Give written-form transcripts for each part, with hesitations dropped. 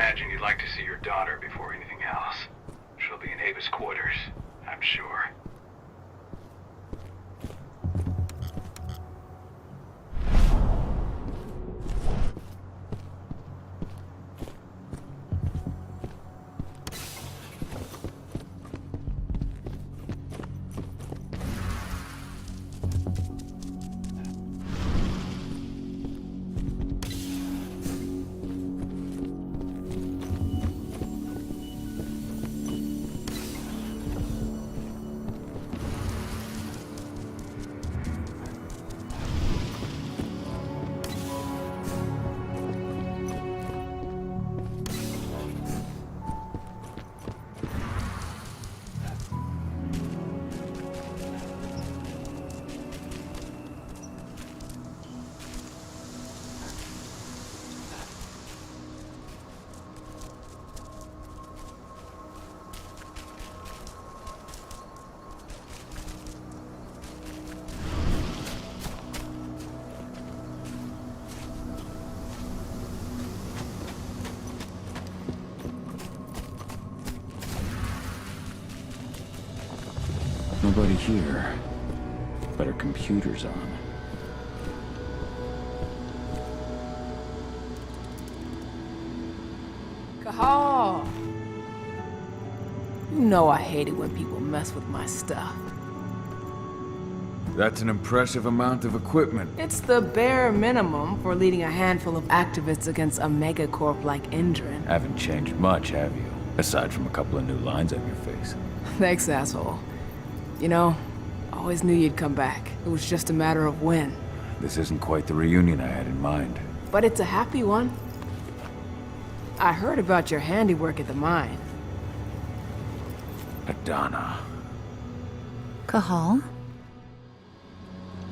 imagine you'd like to see your daughter before anything else. She'll be in Ava's quarters, I'm sure. Nobody here, but our computer's on. Cahal! You know I hate it when people mess with my stuff. That's an impressive amount of equipment. It's the bare minimum for leading a handful of activists against a megacorp like Endrin. Haven't changed much, have you? Aside from a couple of new lines on your face. Thanks, asshole. You know, I always knew you'd come back. It was just a matter of when. This isn't quite the reunion I had in mind. But it's a happy one. I heard about your handiwork at the mine. Adana. Cahal?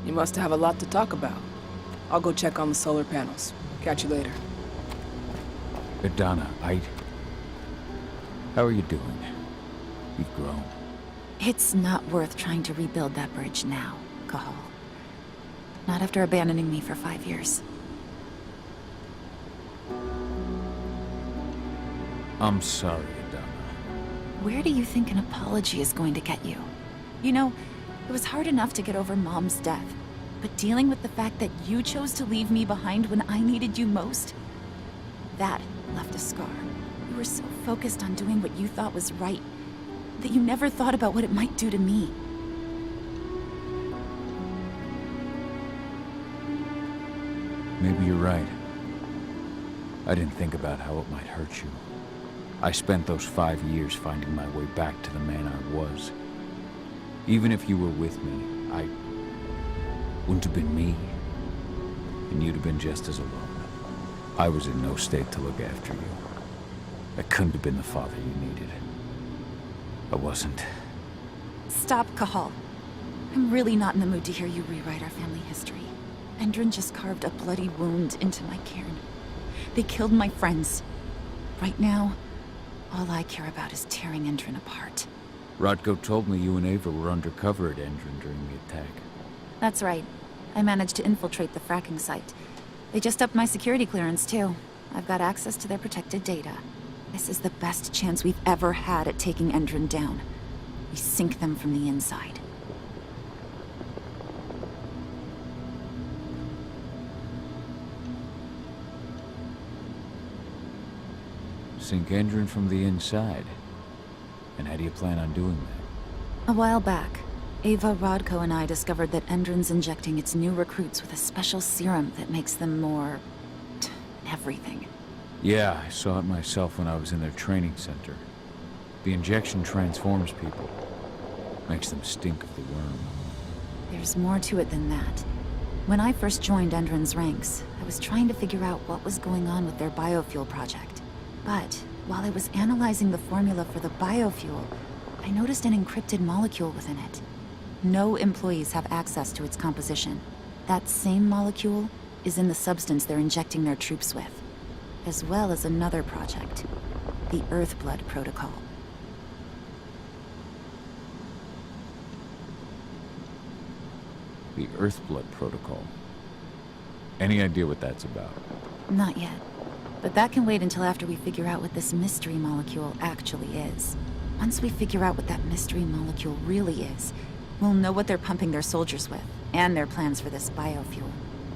You must have a lot to talk about. I'll go check on the solar panels. Catch you later. Adana, how are you doing? You've grown. It's not worth trying to rebuild that bridge now, Cahal. Not after abandoning me for 5 years. I'm sorry, Adana. Where do you think an apology is going to get you? You know, it was hard enough to get over Mom's death, but dealing with the fact that you chose to leave me behind when I needed you most, that left a scar. You were so focused on doing what you thought was right, that you never thought about what it might do to me. Maybe you're right. I didn't think about how it might hurt you. I spent those 5 years finding my way back to the man I was. Even if you were with me, I wouldn't have been me. And you'd have been just as alone. I was in no state to look after you. I couldn't have been the father you needed. I wasn't. Stop, Cahal. I'm really not in the mood to hear you rewrite our family history. Endrin just carved a bloody wound into my cairn. They killed my friends. Right now, all I care about is tearing Endrin apart. Rodko told me you and Ava were undercover at Endrin during the attack. That's right. I managed to infiltrate the fracking site. They just upped my security clearance, too. I've got access to their protected data. This is the best chance we've ever had at taking Endrin down. We sink them from the inside. Sink Endrin from the inside? And how do you plan on doing that? A while back, Ava, Rodko, and I discovered that Endrin's injecting its new recruits with a special serum that makes them more... everything. Yeah, I saw it myself when I was in their training center. The injection transforms people. Makes them stink of the worm. There's more to it than that. When I first joined Endrin's ranks, I was trying to figure out what was going on with their biofuel project. But while I was analyzing the formula for the biofuel, I noticed an encrypted molecule within it. No employees have access to its composition. That same molecule is in the substance they're injecting their troops with, as well as another project, the Earthblood protocol. The Earthblood protocol. Any idea what that's about? Not yet. But that can wait until after we figure out what this mystery molecule actually is. Once we figure out what that mystery molecule really is, we'll know what they're pumping their soldiers with, and their plans for this biofuel.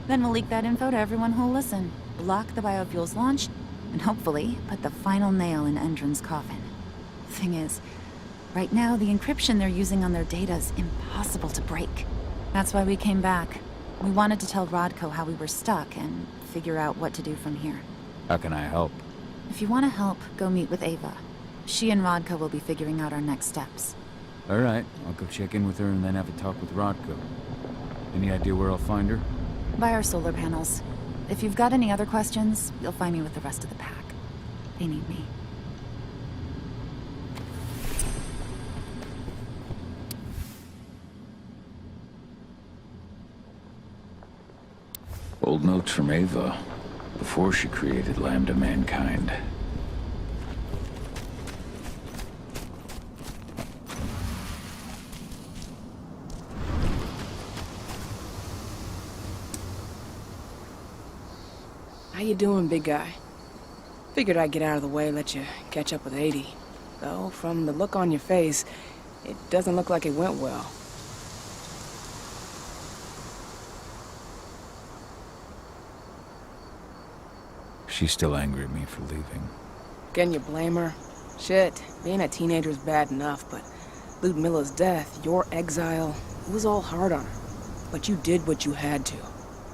Then we'll leak that info to everyone who'll listen, block the biofuel's launch, and hopefully put the final nail in Endron's coffin. Thing is, right now the encryption they're using on their data's impossible to break. That's why we came back. We wanted to tell Rodko how we were stuck and figure out what to do from here. How can I help? If you want to help, go meet with Ava. She and Rodko will be figuring out our next steps. All right, I'll go check in with her and then have a talk with Rodko. Any idea where I'll find her? By our solar panels. If you've got any other questions, you'll find me with the rest of the pack. They need me. Old notes from Ava, before she created Lambda Mankind. How you doing, big guy? Figured I'd get out of the way, let you catch up with 80. Though, from the look on your face, it doesn't look like it went well. She's still angry at me for leaving. Can you blame her? Shit, being a teenager's bad enough, but Ludmilla's death, your exile, it was all hard on her. But you did what you had to.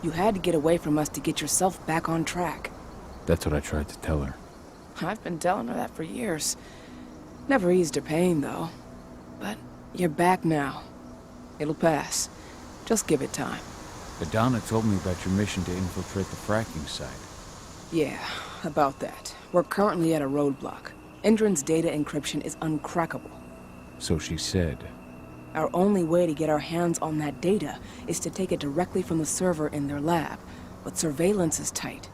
You had to get away from us to get yourself back on track. That's what I tried to tell her. I've been telling her that for years. Never eased her pain, though. But you're back now. It'll pass. Just give it time. Adana told me about your mission to infiltrate the fracking site. Yeah, about that. We're currently at a roadblock. Endron's data encryption is uncrackable. So she said. Our only way to get our hands on that data is to take it directly from the server in their lab. But surveillance is tight.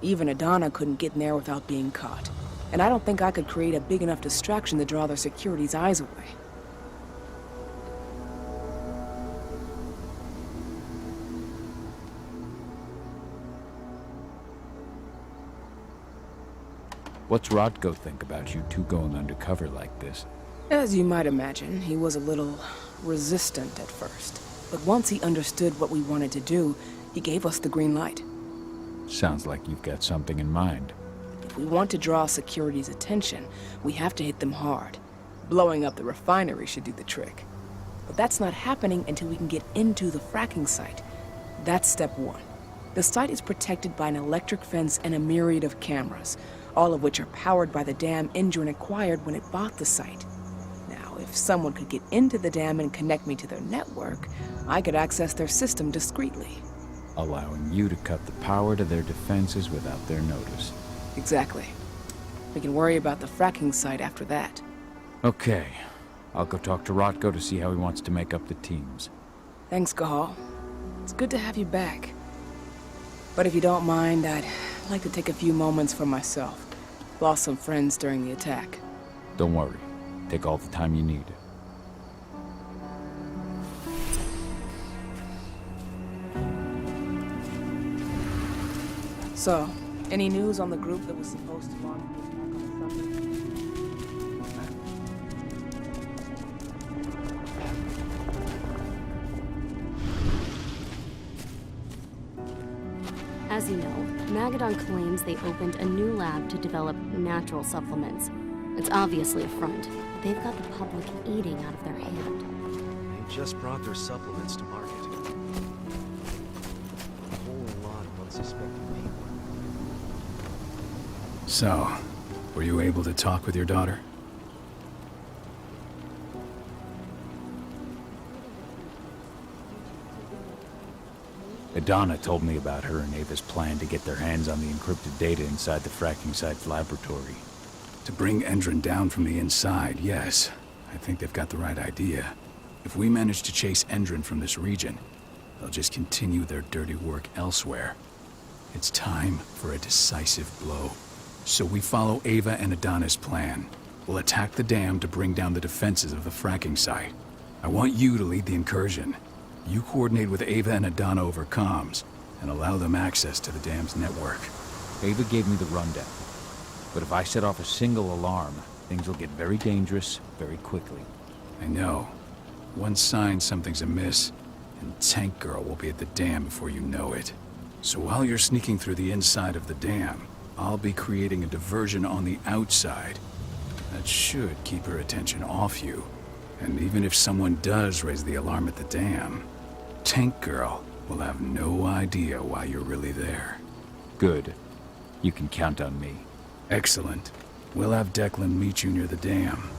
Even Adana couldn't get in there without being caught. And I don't think I could create a big enough distraction to draw their security's eyes away. What's Rodko think about you two going undercover like this? As you might imagine, he was a little resistant at first. But once he understood what we wanted to do, he gave us the green light. Sounds like you've got something in mind. If we want to draw security's attention, we have to hit them hard. Blowing up the refinery should do the trick. But that's not happening until we can get into the fracking site. That's step one. The site is protected by an electric fence and a myriad of cameras, all of which are powered by the dam Endron acquired when it bought the site. Now, if someone could get into the dam and connect me to their network, I could access their system discreetly. Allowing you to cut the power to their defenses without their notice. Exactly. We can worry about the fracking site after that. Okay. I'll go talk to Rodko to see how he wants to make up the teams. Thanks, Gahal. It's good to have you back. But if you don't mind, I'd like to take a few moments for myself. Lost some friends during the attack. Don't worry. Take all the time you need. So, any news on the group that was supposed to launch the attack on the subject? As you know, Magadon claims they opened a new lab to develop natural supplements. It's obviously a front, but they've got the public eating out of their hand. They just brought their supplements to market. A whole lot of unsuspecting people. So, were you able to talk with your daughter? Adana told me about her and Ava's plan to get their hands on the encrypted data inside the fracking site's laboratory. To bring Endron down from the inside, yes. I think they've got the right idea. If we manage to chase Endron from this region, they'll just continue their dirty work elsewhere. It's time for a decisive blow. So we follow Ava and Adana's plan. We'll attack the dam to bring down the defenses of the fracking site. I want you to lead the incursion. You coordinate with Ava and Adana over comms, and allow them access to the dam's network. Ava gave me the rundown. But if I set off a single alarm, things will get very dangerous very quickly. I know. One sign something's amiss, and Tank Girl will be at the dam before you know it. So while you're sneaking through the inside of the dam, I'll be creating a diversion on the outside. That should keep her attention off you. And even if someone does raise the alarm at the dam, Tank Girl will have no idea why you're really there. Good. You can count on me. Excellent. We'll have Declan meet you near the dam.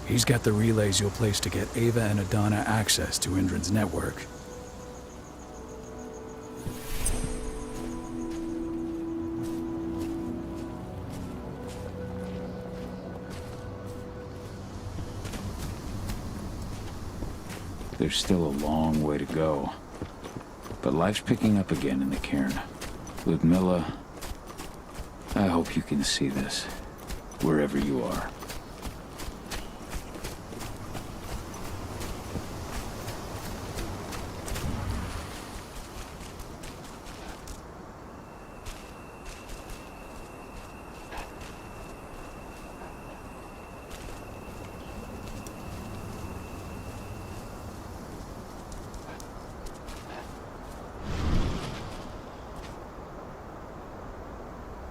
He's got the relays you'll place to get Ava and Adana access to Indran's network. There's still a long way to go. But life's picking up again in the cairn. Ludmilla, I hope you can see this, wherever you are.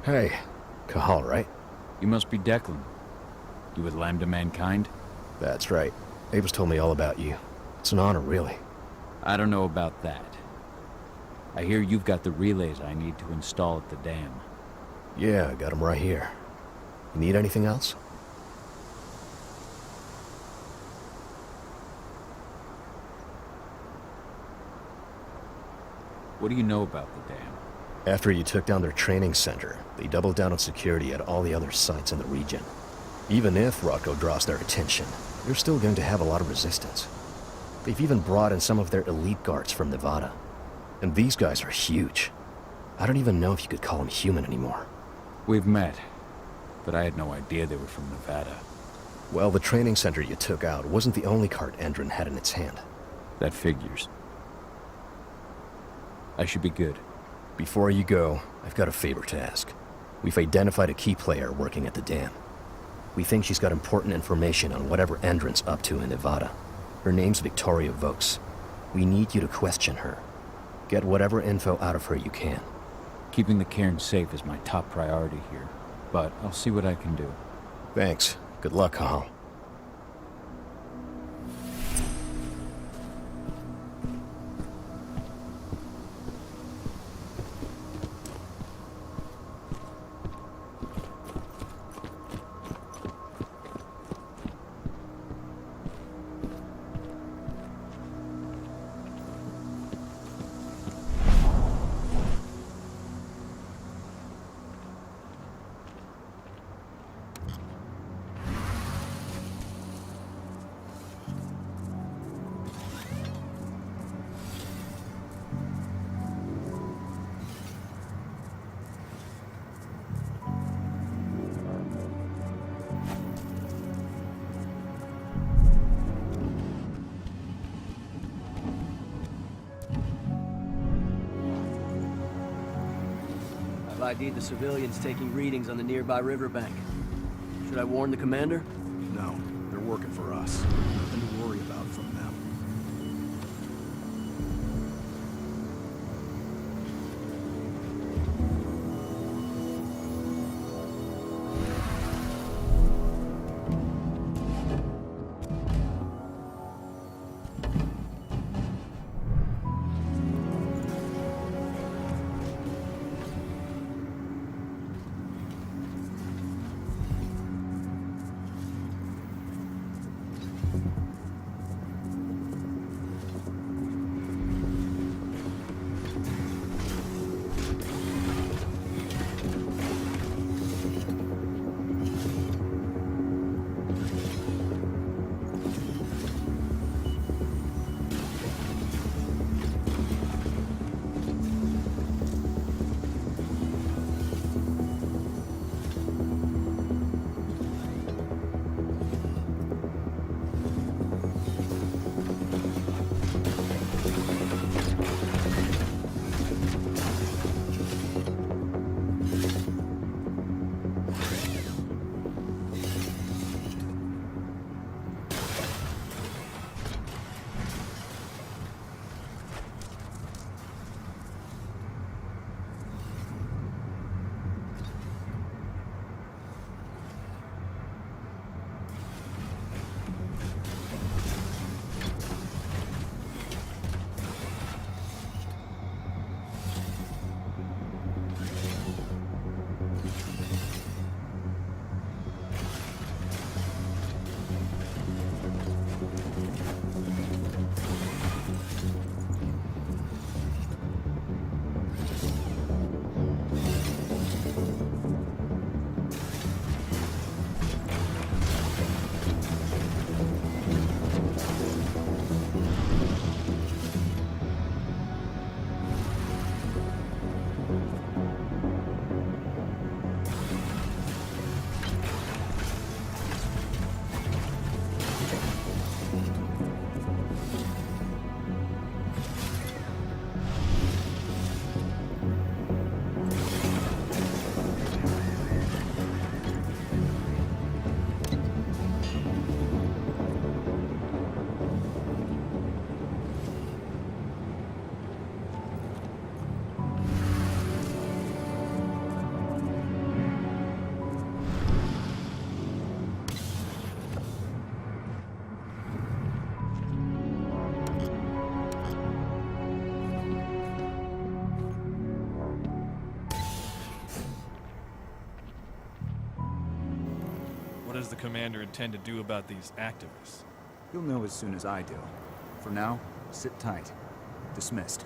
Hey, Cahal, right? You must be Declan. You with Lambda Mankind? That's right. Ava's told me all about you. It's an honor, really. I don't know about that. I hear you've got the relays I need to install at the dam. Yeah, I got them right here. You need anything else? What do you know about the dam? After you took down their training center, they doubled down on security at all the other sites in the region. Even if Rocco draws their attention, you're still going to have a lot of resistance. They've even brought in some of their elite guards from Nevada. And these guys are huge. I don't even know if you could call them human anymore. We've met, but I had no idea they were from Nevada. Well, the training center you took out wasn't the only card Endron had in its hand. That figures. I should be good. Before you go, I've got a favor to ask. We've identified a key player working at the dam. We think she's got important information on whatever Endron's up to in Nevada. Her name's Victoria Vokes. We need you to question her. Get whatever info out of her you can. Keeping the cairn safe is my top priority here, but I'll see what I can do. Thanks. Good luck, Cahal. I've ID'd the civilians taking readings on the nearby riverbank. Should I warn the commander? No, they're working for us. Nothing to worry about from them. does the commander intend to do about these activists? You'll know as soon as I do. For now, sit tight. Dismissed.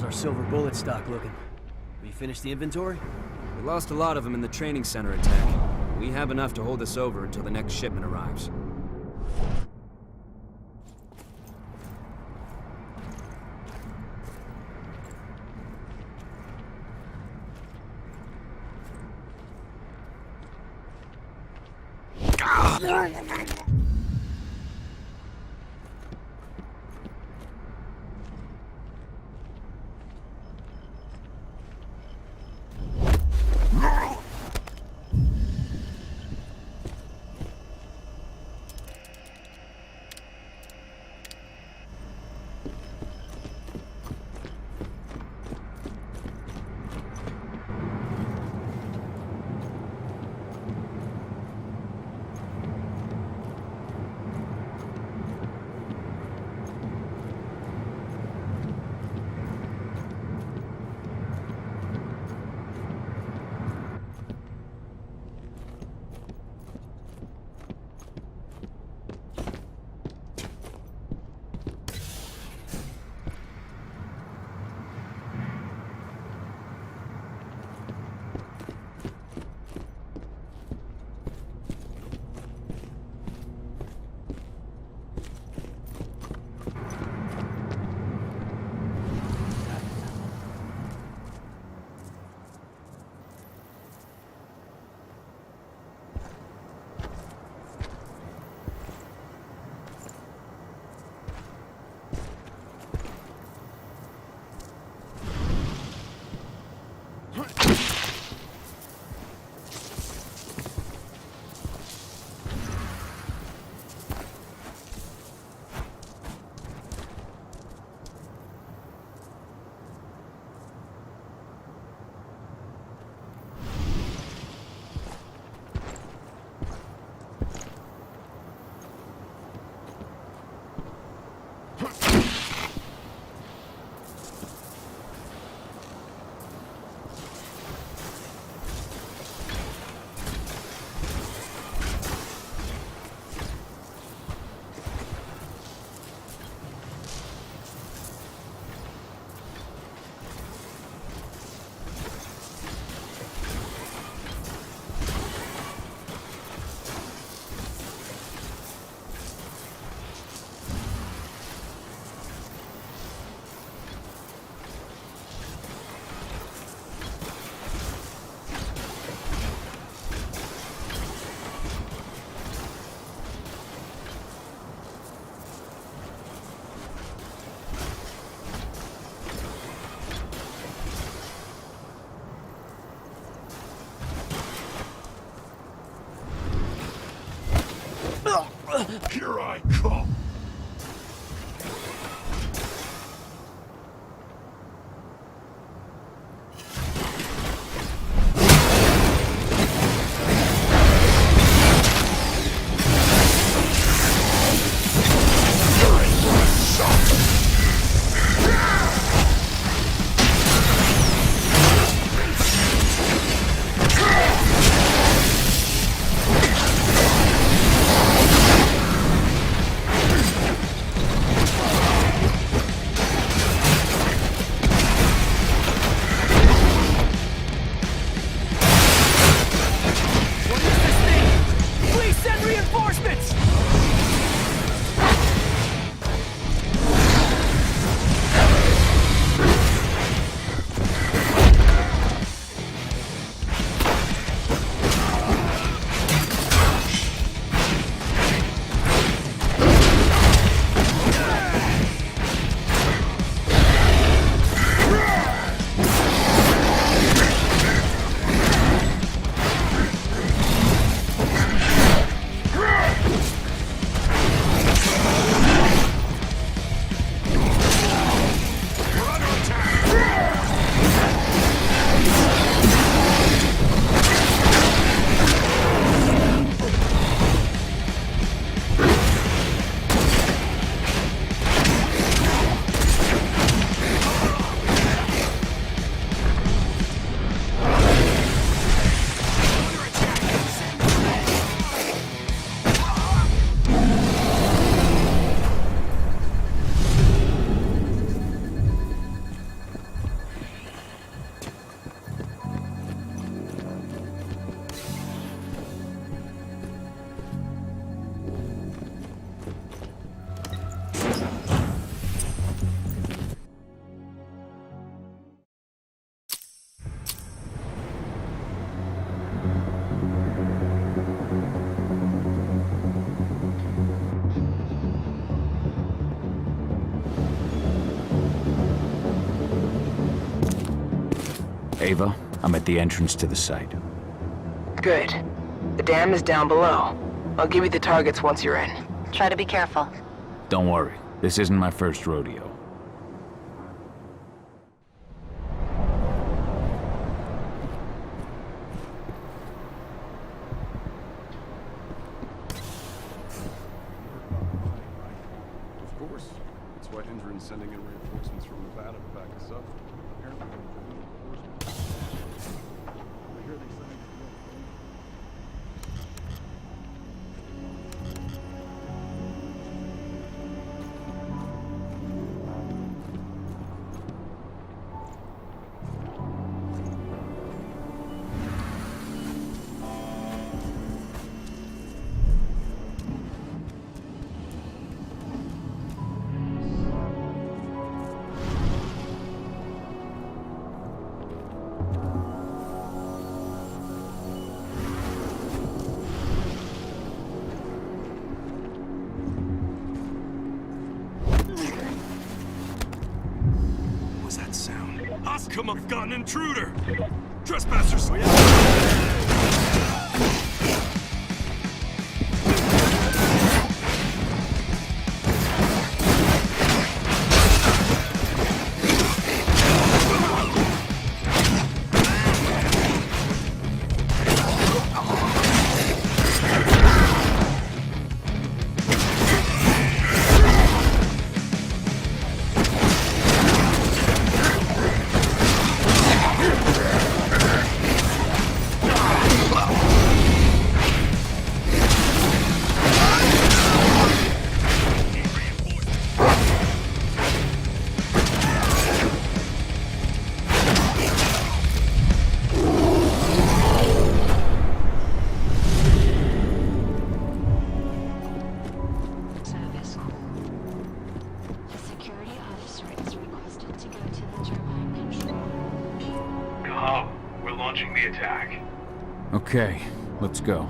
How's our silver bullet stock looking? We finished the inventory? We lost a lot of them in the training center attack. We have enough to hold us over until the next shipment arrives. Here I come! Ava, I'm at the entrance to the site. Good. The dam is down below. I'll give you the targets once you're in. Try to be careful. Don't worry, this isn't my first rodeo. Of course. That's why Endron's sending in reinforcements from Nevada to back us up. Apparently, I hear they signed Come up, we've got an intruder! Trespassers! Okay, let's go.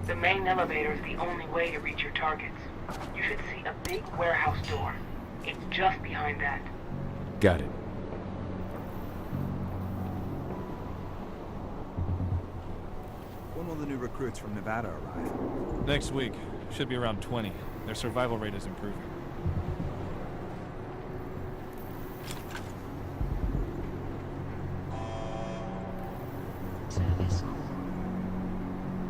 The main elevator is the only way to reach your targets. You should see a big warehouse door. It's just behind that. Got it. When will the new recruits from Nevada arrive? Next week. Should be around 20. Their survival rate is improving. Service call.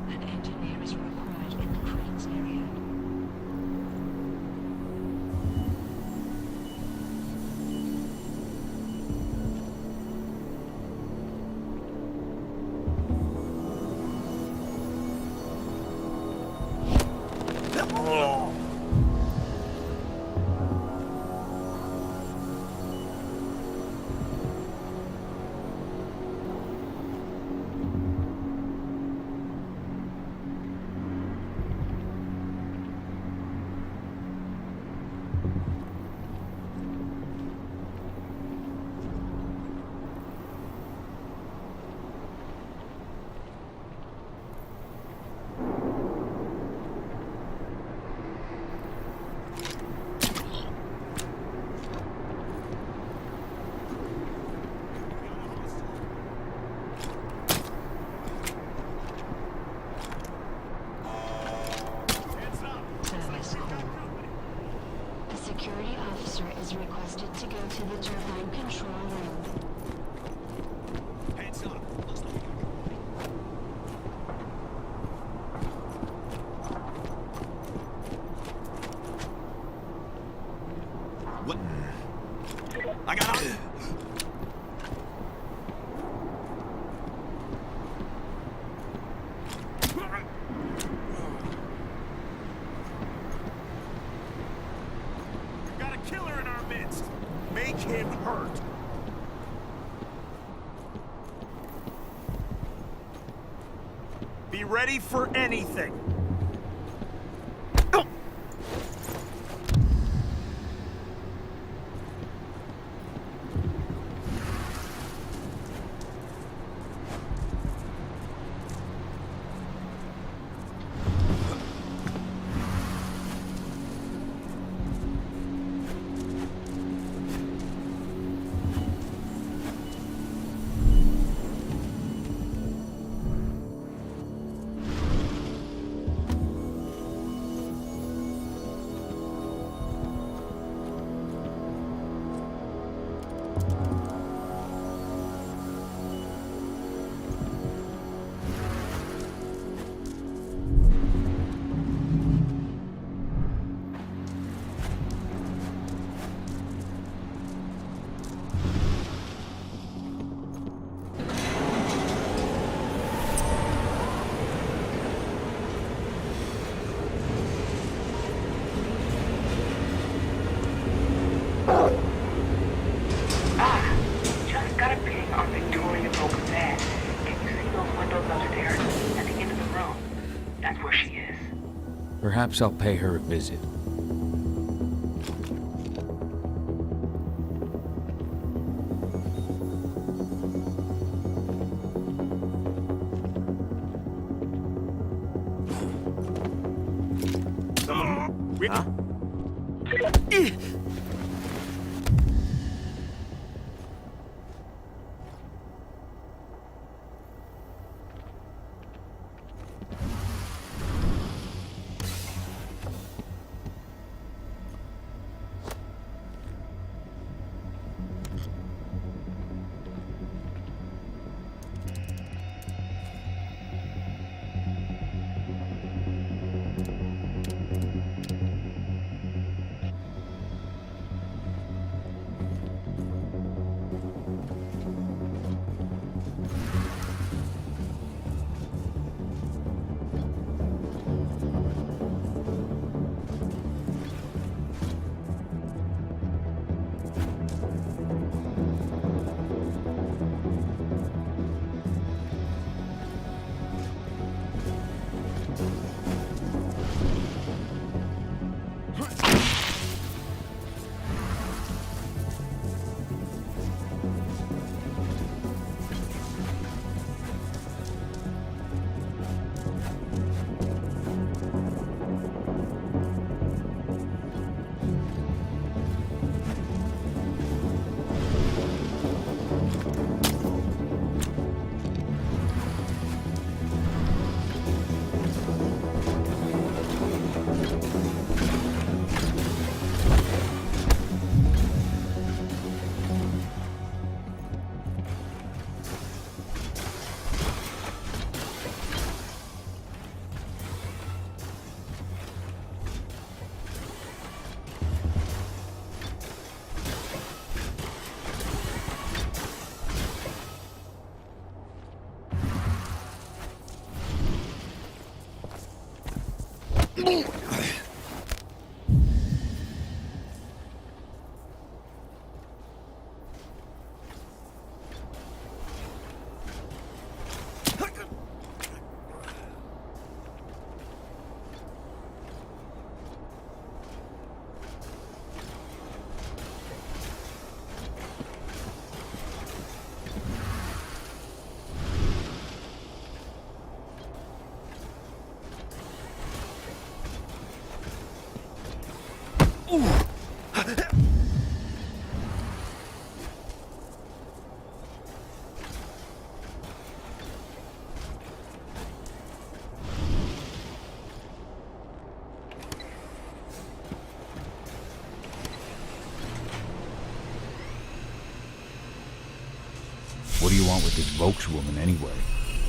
An engineer is required in the cranes area. Service call. A security officer is requested to go to the turbine control room. Heads up. Looks like what? I got out. Got a killer in our midst. Make him hurt. Be ready for anything. Perhaps I'll pay her a visit. Huh? What do you want with this Volkswoman anyway?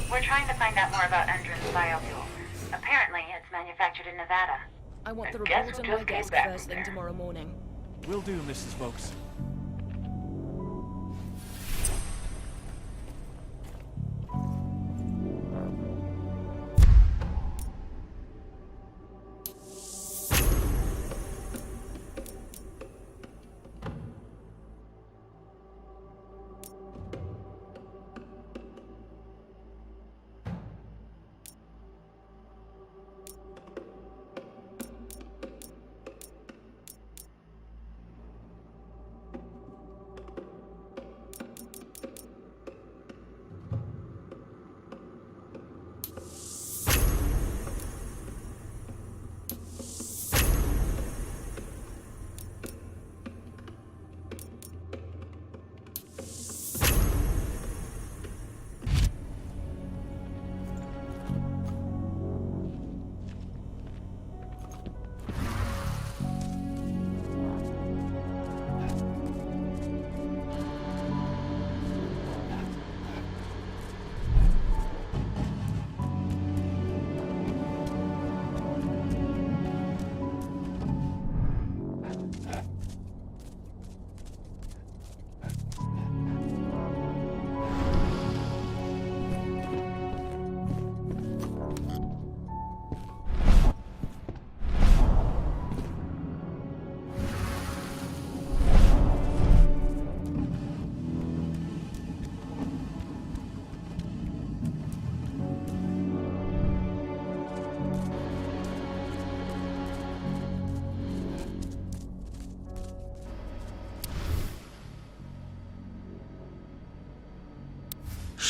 We're trying to find out more about Endron's biofuel. Apparently, it's manufactured in Nevada. I want the Guess report who on just my came desk back first from thing there? tomorrow morning. Will do, Mrs. Vokes.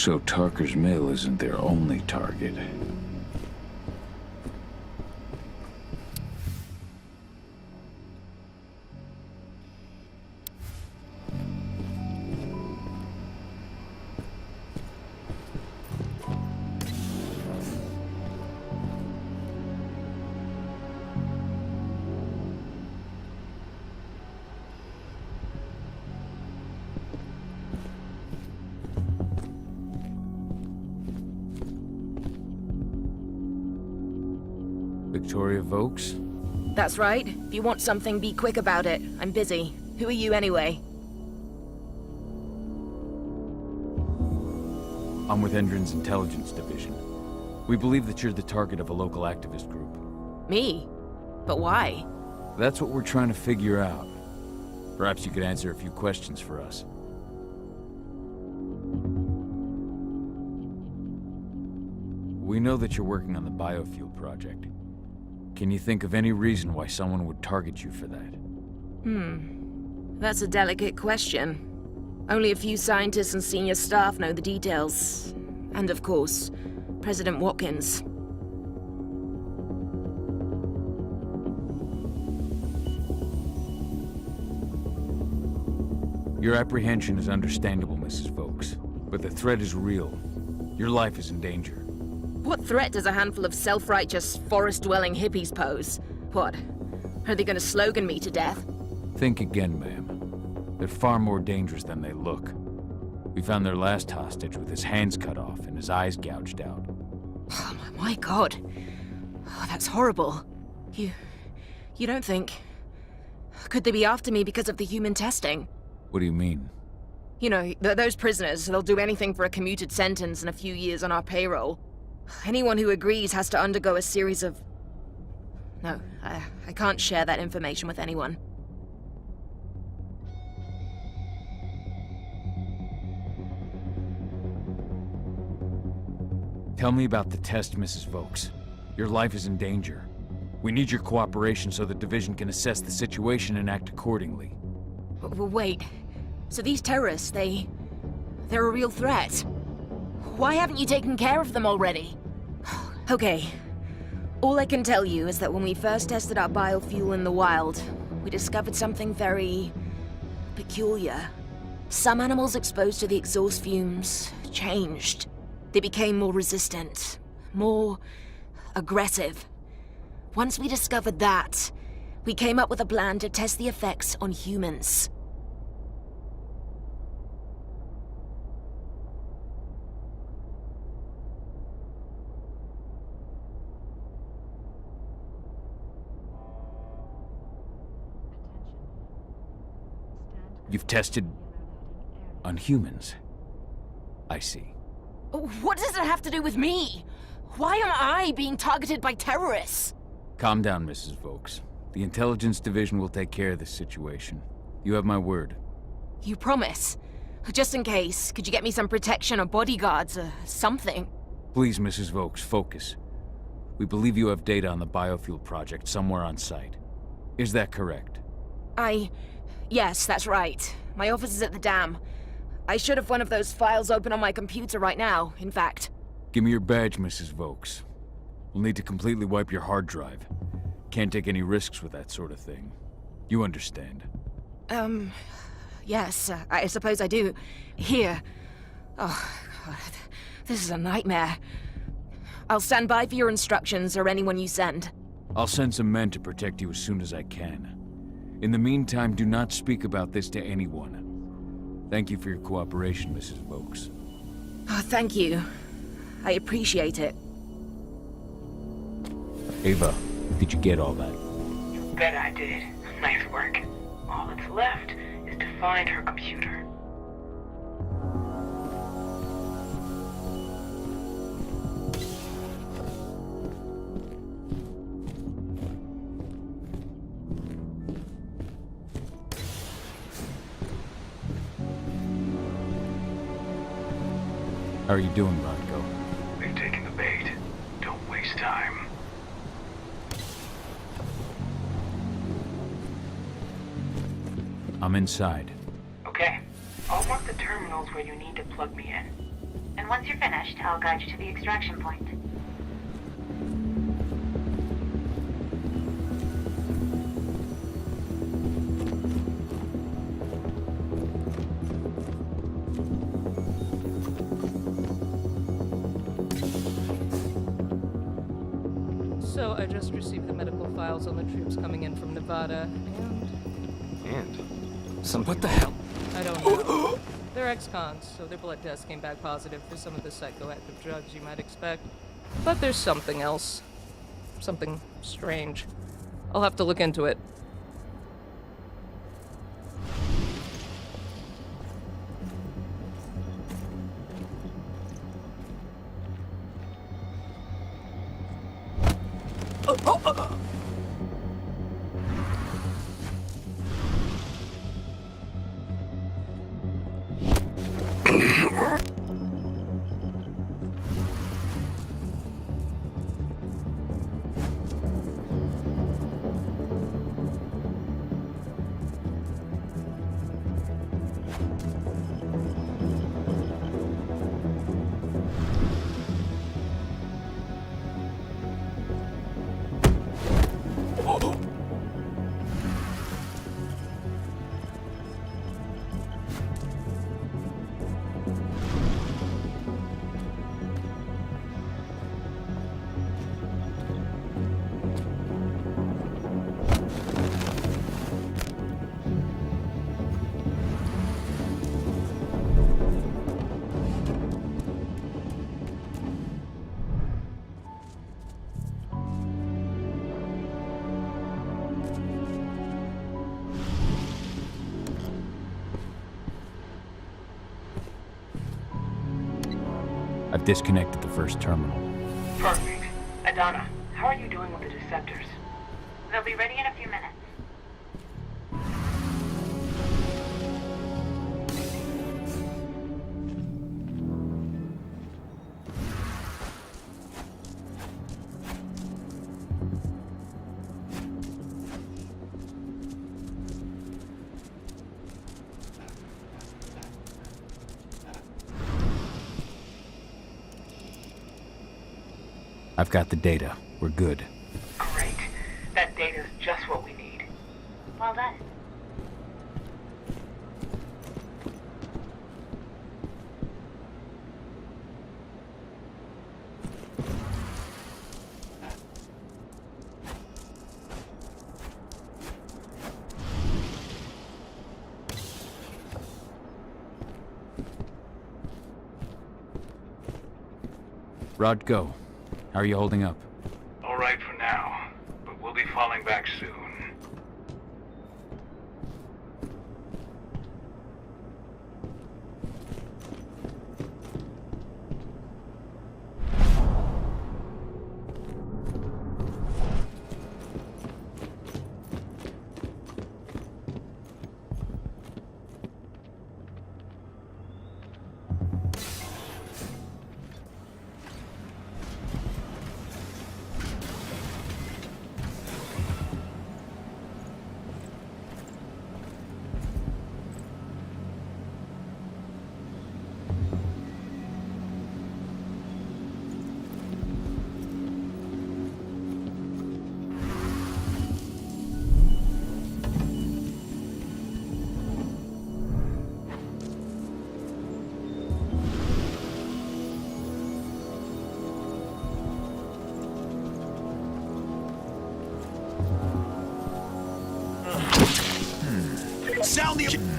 So Tarker's mill isn't their only target. Victoria Vokes? That's right. If you want something, be quick about it. I'm busy. Who are you anyway? I'm with Endron's intelligence division. We believe that you're the target of a local activist group. Me? But why? That's what we're trying to figure out. Perhaps you could answer a few questions for us. We know that you're working on the biofuel project. Can you think of any reason why someone would target you for that? That's a delicate question. Only a few scientists and senior staff know the details. And of course, President Watkins. Your apprehension is understandable, Mrs. Vokes. But the threat is real. Your life is in danger. What threat does a handful of self-righteous, forest-dwelling hippies pose? What? Are they gonna slogan me to death? Think again, ma'am. They're far more dangerous than they look. We found their last hostage with his hands cut off and his eyes gouged out. Oh my god. Oh, that's horrible. You don't think... Could they be after me because of the human testing? What do you mean? You know, those prisoners, they'll do anything for a commuted sentence and a few years on our payroll. Anyone who agrees has to undergo a series of... No, I can't share that information with anyone. Tell me about the test, Mrs. Vokes. Your life is in danger. We need your cooperation so the division can assess the situation and act accordingly. Wait, so these terrorists, they're a real threat? Why haven't you taken care of them already? Okay. All I can tell you is that when we first tested our biofuel in the wild, we discovered something very... peculiar. Some animals exposed to the exhaust fumes changed. They became more resistant, more aggressive. Once we discovered that, we came up with a plan to test the effects on humans. You've tested... on humans. I see. What does it have to do with me? Why am I being targeted by terrorists? Calm down, Mrs. Vokes. The intelligence division will take care of this situation. You have my word. You promise? Just in case, could you get me some protection or bodyguards or something? Please, Mrs. Vokes, focus. We believe you have data on the biofuel project somewhere on site. Is that correct? Yes, that's right. My office is at the dam. I should have one of those files open on my computer right now, in fact. Give me your badge, Mrs. Vokes. We'll need to completely wipe your hard drive. Can't take any risks with that sort of thing. You understand. Yes, I suppose I do. Here. Oh, God. This is a nightmare. I'll stand by for your instructions or anyone you send. I'll send some men to protect you as soon as I can. In the meantime, do not speak about this to anyone. Thank you for your cooperation, Mrs. Vokes. Oh, thank you. I appreciate it. Ava, did you get all that? You bet I did. Nice work. All that's left is to find her computer. How are you doing, Rodko? They've taken the bait. Don't waste time. I'm inside. Okay. I'll mark the terminals where you need to plug me in. and once you're finished, I'll guide you to the extraction point. So I just received the medical files on the troops coming in from Nevada, and... What the hell? I don't know. They're ex-cons, so their blood tests came back positive for some of the psychoactive drugs you might expect. But there's something else. Something strange. I'll have to look into it. I've disconnected the first terminal. Perfect. Adana, how are you doing with the Deceptors? They'll be ready in a few minutes. I've got the data. We're good. Great. That data's just what we need. Well done. Rod, go. How are you holding up? All right for now, but we'll be falling back soon. Sound the...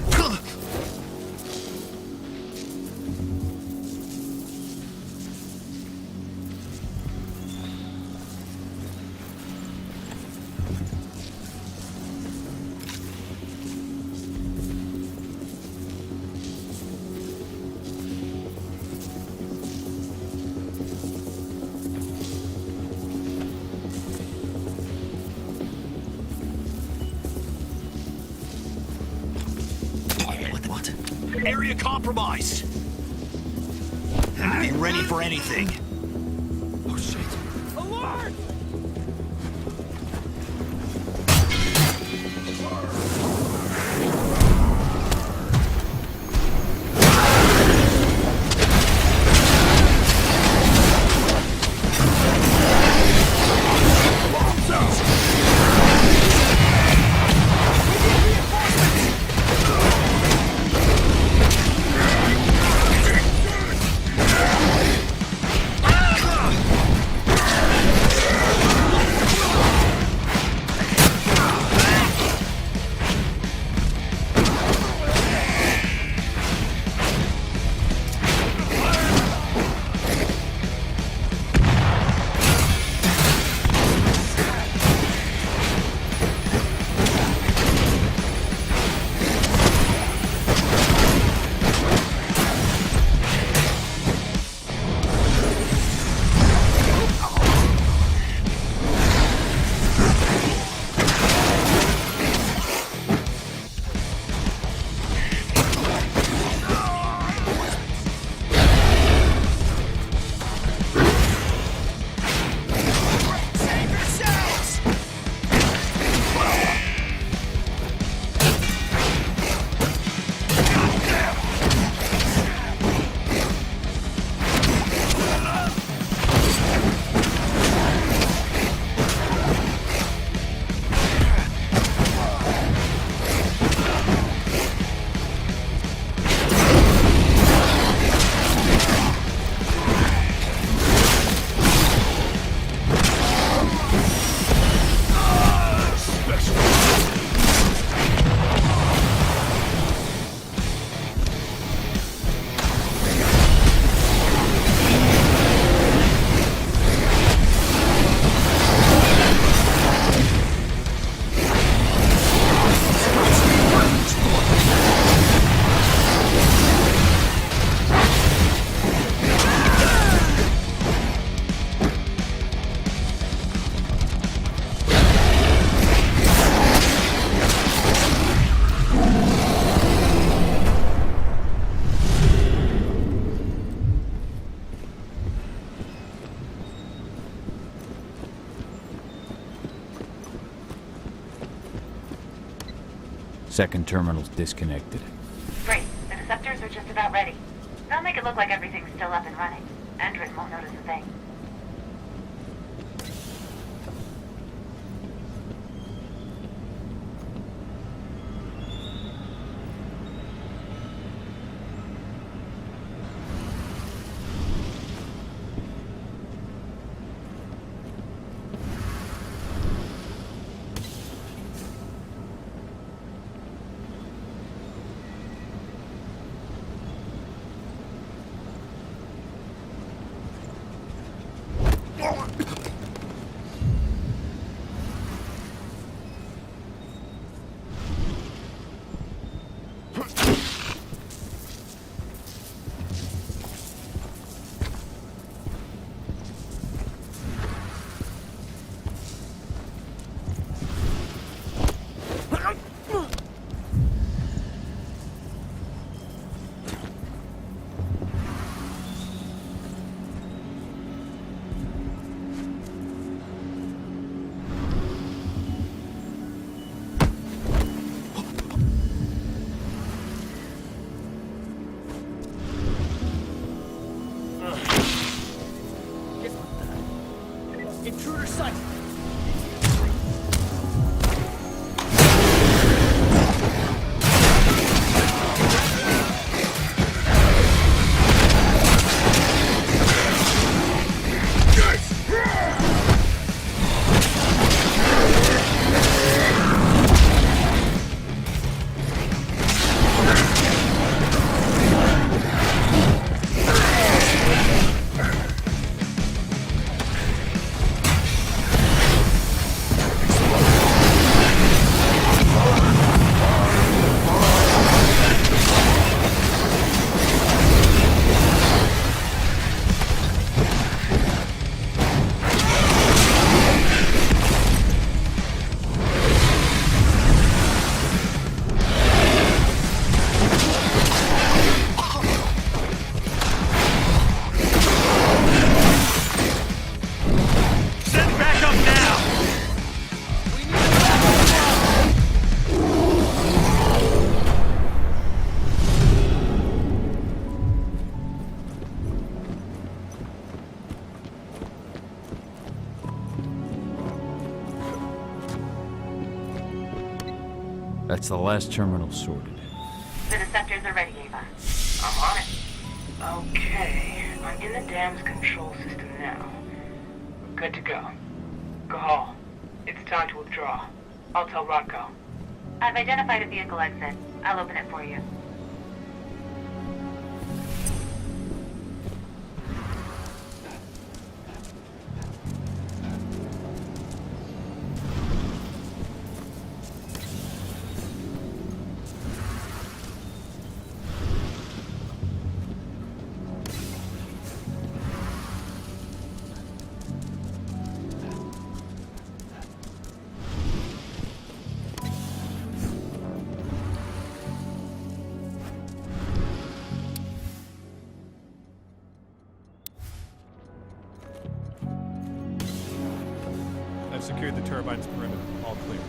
Area compromised. Be ready for anything. Oh shit. Alert! Second terminal's disconnected. Great. The Deceptors are just about ready. They'll make it look like everything's still up and running. Endrin won't notice a thing. Intruder sight! That's the last terminal sorted. The Deceptors are ready, Ava. I'm on it. Okay, I'm in the dam's control system now. We're good to go. Gahal, it's time to withdraw. I'll tell Rodko. I've identified a vehicle exit. I'll open it for you. I've secured the turbine's perimeter. All clear.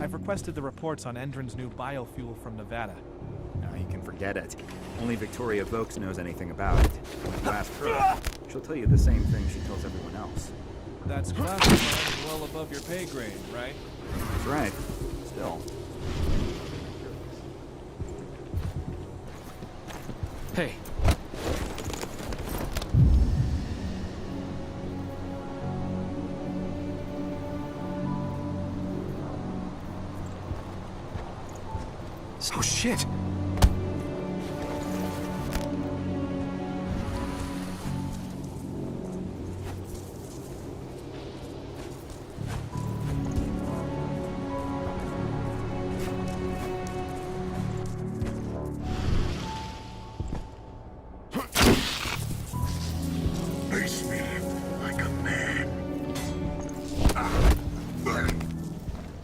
I've requested the reports on Endron's new biofuel from Nevada. Now you can forget it. Only Victoria Vokes knows anything about it. If you ask her, she'll tell you the same thing she tells everyone else. That's classified and well above your pay grade, right? That's right. Still. Hey. Oh, shit! Face me like a man.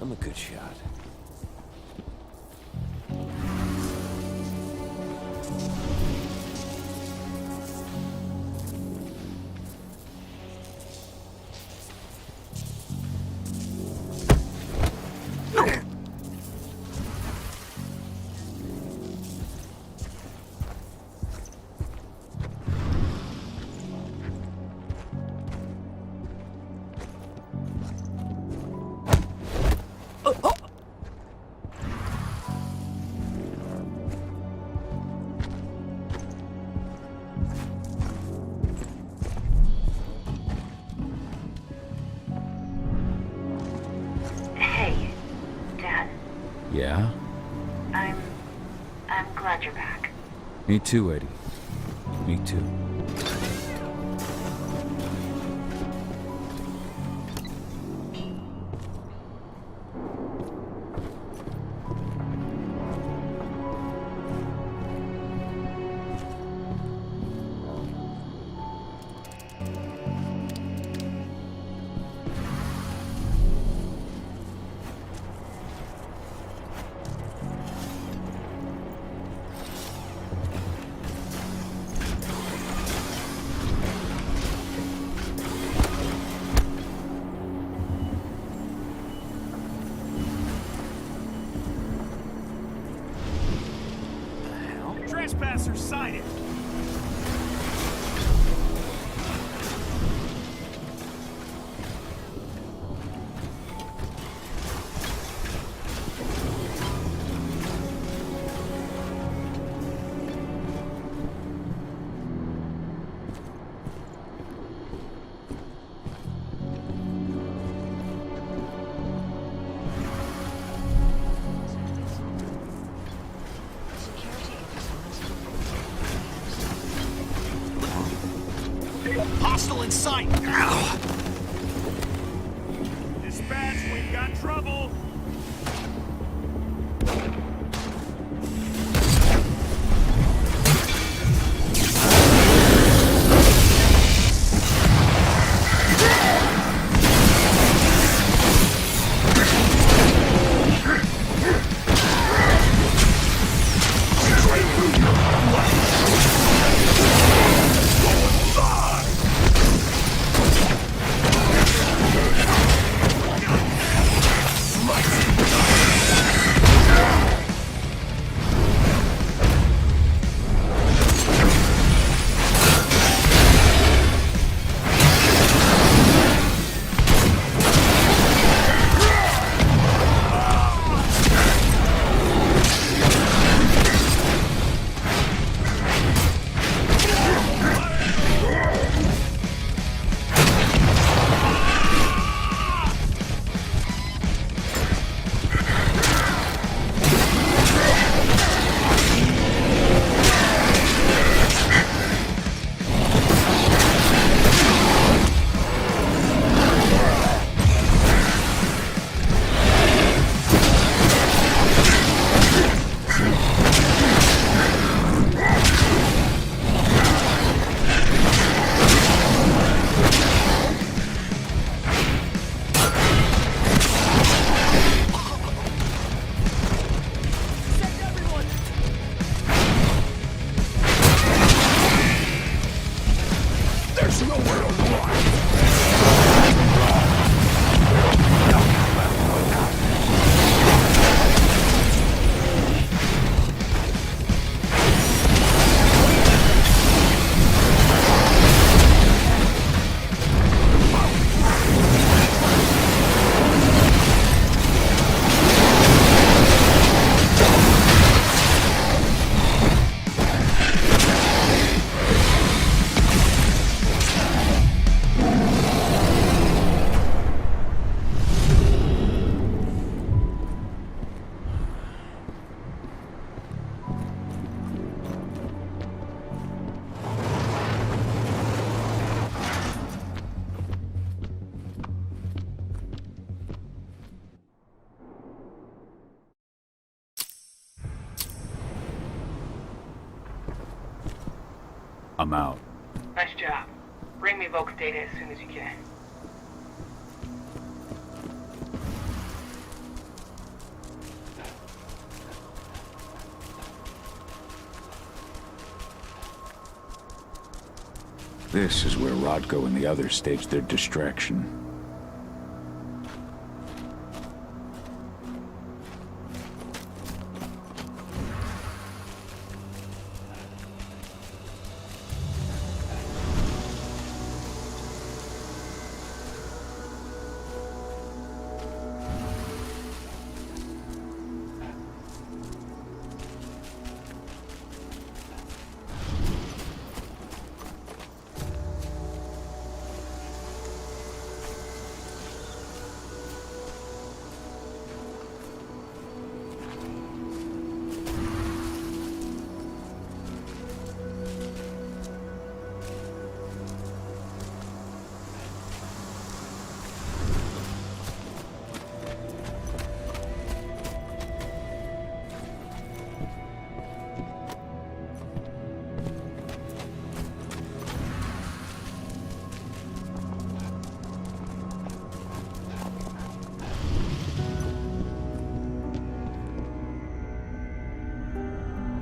I'm a good shot. Hey, Dad. Yeah? I'm glad you're back. Me too, Eddie. Me too. Trespasser sighted. Hostile in sight! Ow. Dispatch, we've got trouble! I'm out. Nice job. Bring me Volk's data as soon as you can. This is where Rodko and the others staged their distraction.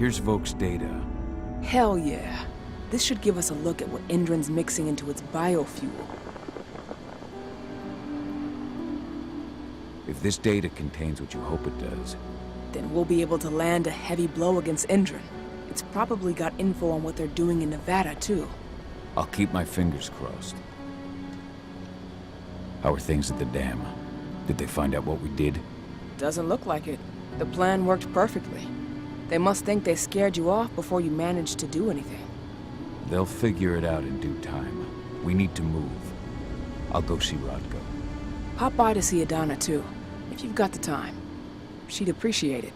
Here's Volk's data. Hell yeah. This should give us a look at what Endron's mixing into its biofuel. If this data contains what you hope it does, then we'll be able to land a heavy blow against Endron. It's probably got info on what they're doing in Nevada, too. I'll keep my fingers crossed. How are things at the dam? Did they find out what we did? Doesn't look like it. The plan worked perfectly. They must think they scared you off before you managed to do anything. They'll figure it out in due time. We need to move. I'll go see Rodko. Pop by to see Adana, too, if you've got the time. She'd appreciate it.